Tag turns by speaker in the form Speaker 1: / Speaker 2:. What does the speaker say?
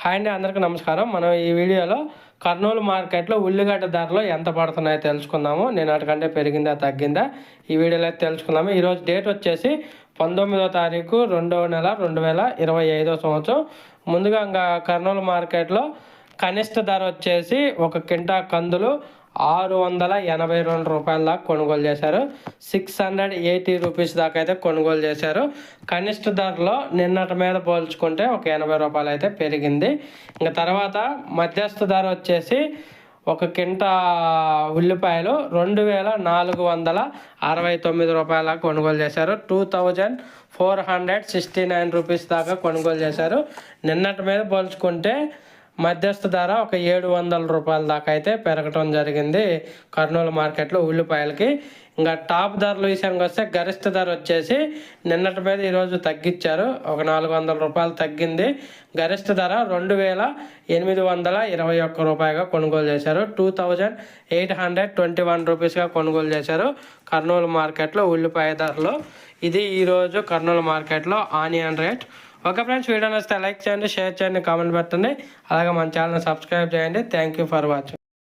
Speaker 1: Hi అండి, అందరికీ నమస్కారం. మనం ఈ వీడియోలో కర్నూలు మార్కెట్లో ఉల్లిగడ్డ ధరలు ఎంత పడుతున్నాయో తెలుసుకుందాము. నేను అటుకంటే పెరిగిందా తగ్గిందా ఈ వీడియోలో అయితే తెలుసుకుందాము. ఈరోజు డేట్ వచ్చేసి 19వ తారీఖు 2వ నెల 2025 సంవత్సరం. ముందుగా ఇంకా కర్నూలు మార్కెట్లో కనిష్ట ధర వచ్చేసి ఒక కింటా కందులు 682 రూపాయల దాకా కొనుగోలు చేశారు. 680 రూపీస్ దాకా అయితే కొనుగోలు చేశారు. కనిష్ట ధరలో నిన్నటి మీద పోల్చుకుంటే ఒక 80 రూపాయలు అయితే పెరిగింది. ఇంకా తర్వాత మధ్యస్థ ధర వచ్చేసి ఒక కింటా ఉల్లిపాయలు 2469 రూపాయల కొనుగోలు చేశారు. 2469 రూపీస్ దాకా కొనుగోలు చేశారు. నిన్నటి మీద పోల్చుకుంటే మధ్యస్థ ధర ఒక 700 రూపాయల దాకా అయితే పెరగటం జరిగింది కర్నూలు మార్కెట్లో ఉల్లిపాయలకి. ఇంకా టాప్ ధరల విషయానికి వస్తే గరిష్ట ధర వచ్చేసి నిన్నటి మీద ఈరోజు తగ్గించారు, ఒక 400 రూపాయలు తగ్గింది. గరిష్ట ధర 2821 రూపాయగా కొనుగోలు చేశారు. 2821 రూపీస్గా కొనుగోలు చేశారు కర్నూలు మార్కెట్లో ఉల్లిపాయ ధరలు. ఇది ఈరోజు కర్నూలు మార్కెట్లో onion rate. Okay friends, video నచ్చితే లైక్ చేయండి, షేర్ చేయండి, కామెంట్ పెట్టండి. అలాగే మన ఛానల్ సబ్స్క్రైబ్ చేయండి. Thank you for watching.